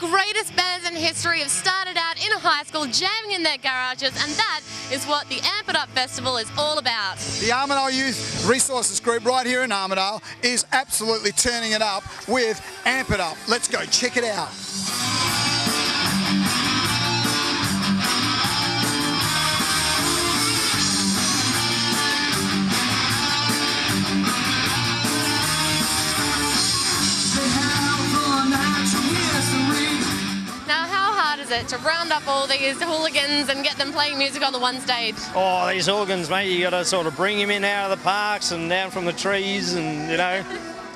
greatest bands in history have started out in a high school, jamming in their garages, and that is what the Amp It Up Festival is all about. The Armidale Youth Resources Group right here in Armidale is absolutely turning it up with Amp It Up. Let's go check it out. Is it to round up all these hooligans and get them playing music on the one stage? Oh, these hooligans, mate, you got to sort of bring them in out of the parks and down from the trees, and you know,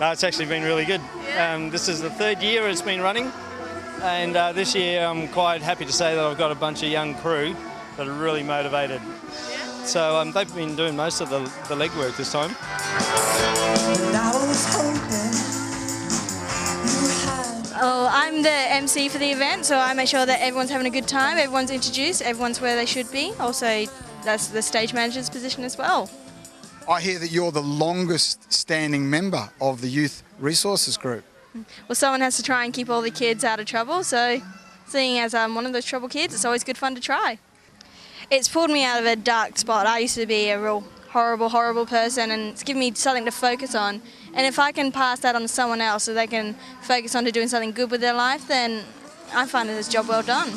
no, it's actually been really good. Yeah. This is the third year it's been running, and this year I'm quite happy to say that I've got a bunch of young crew that are really motivated. Yeah. So they've been doing most of the legwork this time. Oh, I'm the MC for the event, so I make sure that everyone's having a good time, everyone's introduced, everyone's where they should be. Also, that's the stage manager's position as well. I hear that you're the longest standing member of the Youth Resources Group. Well, someone has to try and keep all the kids out of trouble, so seeing as I'm one of those trouble kids, it's always good fun to try. It's pulled me out of a dark spot. I used to be a real horrible person, and it's given me something to focus on. And if I can pass that on to someone else so they can focus on to doing something good with their life, then I find this job well done.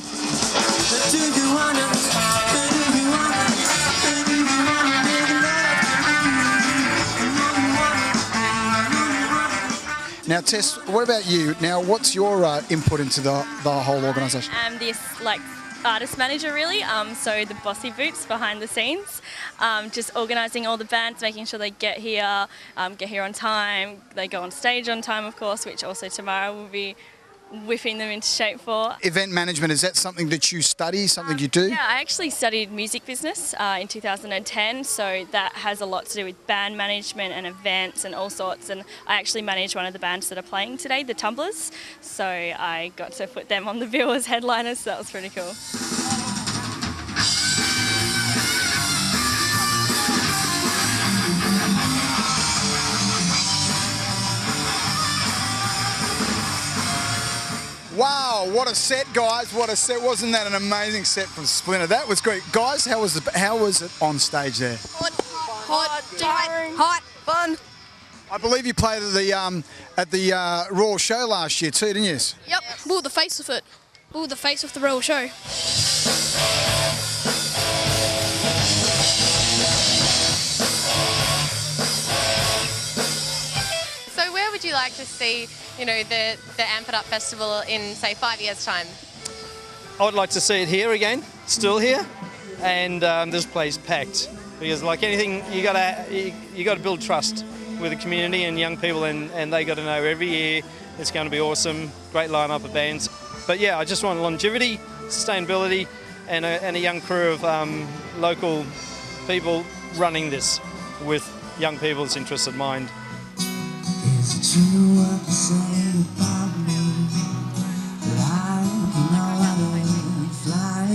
Now, Tess, what about you? Now, what's your input into the whole organisation? I'm the artist manager, really, so the bossy boots behind the scenes, just organising all the bands, making sure they get here on time, they go on stage on time, of course, which also tomorrow will be whipping them into shape for. Event management, is that something that you study, something you do? Yeah, I actually studied music business in 2010, so that has a lot to do with band management and events and all sorts, and I actually manage one of the bands that are playing today, the Tumblers, so I got to put them on the bill as headliners, so that was pretty cool. Wow, what a set, guys! What a set! Wasn't that an amazing set from Splinter? That was great, guys. How was it on stage there? Hot, fun. I believe you played at the Royal Show last year too, didn't you? Yep. We were the face of it. We were the face of the Royal Show. So where would you like to see, you know, the Amp It Up Festival in, say, 5 years' time? I would like to see it here again, still here, and this place packed. Because like anything, you got to build trust with the community and young people, and they got to know every year it's going to be awesome, great lineup of bands. But yeah, I just want longevity, sustainability, and a young crew of local people running this with young people's interests in mind. Is it true what you say about me? That I don't fly,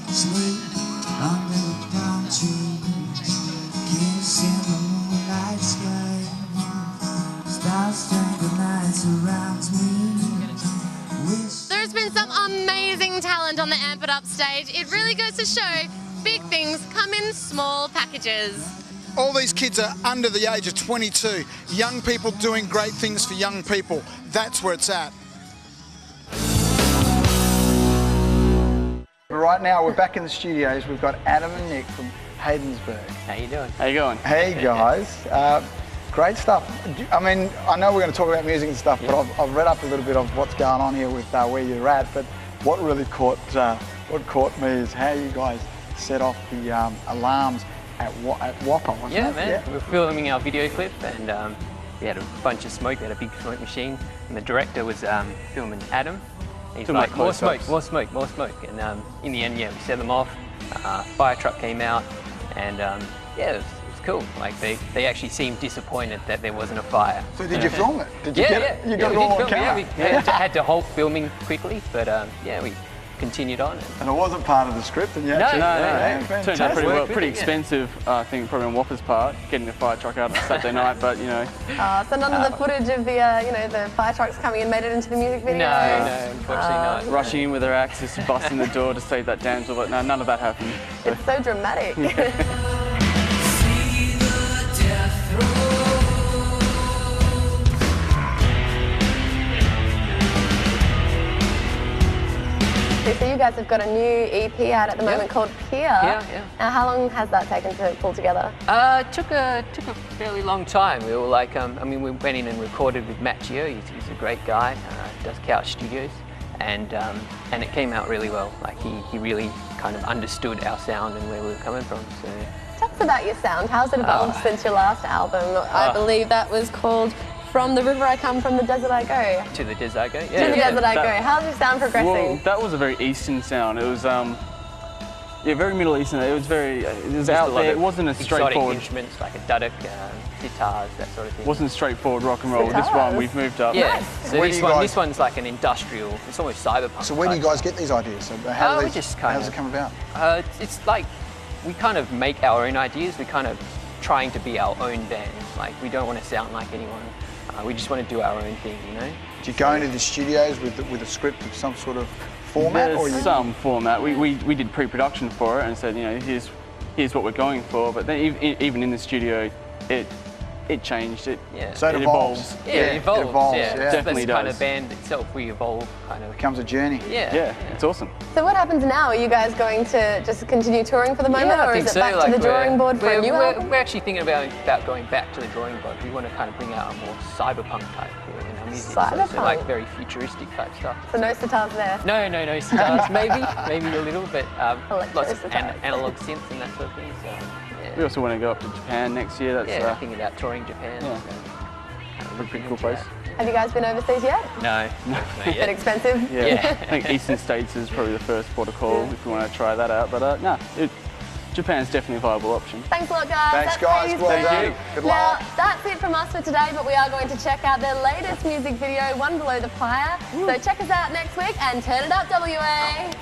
sleep under the palm trees, kiss in the moonlight sky, stars strangle nights around me. There's been some amazing talent on the Amp It Up stage. It really goes to show big things come in small packages. All these kids are under the age of 22. Young people doing great things for young people. That's where it's at. Right now, we're back in the studios. We've got Adam and Nick from Haydensburg. How you doing? How you going? Hey, guys. Great stuff. I mean, I know we're going to talk about music and stuff, but I've read up a little bit of what's going on here with where you're at. But what really caught me is how you guys set off the alarms at Whopper, wasn't it? Yeah, man. Yeah. We were filming our video clip, and we had a bunch of smoke. We had a big smoke machine, and the director was filming Adam. He's like, more smoke, more smoke, more smoke. And in the end, yeah, we set them off. Fire truck came out, and yeah, it was cool. Like they actually seemed disappointed that there wasn't a fire. So did you film it? Did you You got it all on camera? Yeah, we had to halt filming quickly, but yeah, we continued on. And it wasn't part of the script, and you No, actually... no. Turned out pretty well. Pretty expensive, I think, probably on Whopper's part, getting the fire truck out on Saturday night, but, you know... So none of the footage of the, you know, the fire trucks coming in made it into the music video? No, unfortunately not. Rushing in with their axes, busting the door to save that damsel, but no, none of that happened. It's so dramatic. So you guys have got a new EP out at the moment called Peer. Yeah. How long has that taken to pull together? It took a fairly long time. We were like, I mean, we went in and recorded with Matt Gio. He's a great guy, does Couch Studios, and it came out really well. Like he really kind of understood our sound and where we were coming from. So. Tell us about your sound. How's it evolved since your last album? I believe that was called From the River I Come, From the Desert I Go. To the Desert I Go, yeah. To the Desert I Go. How's your sound progressing? Well, that was a very Eastern sound. It was, yeah, very Middle Eastern. It was very, it was out there. It wasn't a straightforward... Exotic instruments like a duduk, guitars, that sort of thing. It wasn't straightforward rock and roll. With this one, we've moved up. Yeah, Nice. so this one's like an industrial, it's almost cyberpunk. So where do you guys get these ideas? So how does it come about? It's like, we kind of make our own ideas. We're kind of trying to be our own band. Like, we don't want to sound like anyone. We just want to do our own thing, you know? Do you go into the studios with a script of some sort of format? There's some format. We did pre-production for it and said, you know, here's what we're going for. But then even in the studio, it changed. So it evolves. Yeah, it evolves. Yeah. Definitely does. Kind of band itself, we evolve kind of. It becomes a journey. Yeah, it's awesome. So what happens now? Are you guys going to just continue touring for the moment, or is it back to the drawing board for a new album? We're actually thinking about going back to the drawing board. We want to kind of bring out a more cyberpunk type feel in our music. Cyberpunk? So like very futuristic type stuff. So no sitars there? No sitars. maybe a little, but lots of sitars. analog synths and that sort of thing. So, yeah. We also want to go up to Japan next year. That's thinking about touring Japan. Yeah. A pretty cool place. Have you guys been overseas yet? No, not Bit yet. expensive? Yeah, I think Eastern States is probably the first port of call if you want to try that out. But no, Japan's definitely a viable option. Thanks a lot, guys. Thanks, guys. Well done. Good luck. Now, that's it from us for today, but we are going to check out their latest music video, One Below the Fire. So check us out next week and turn it up, WA.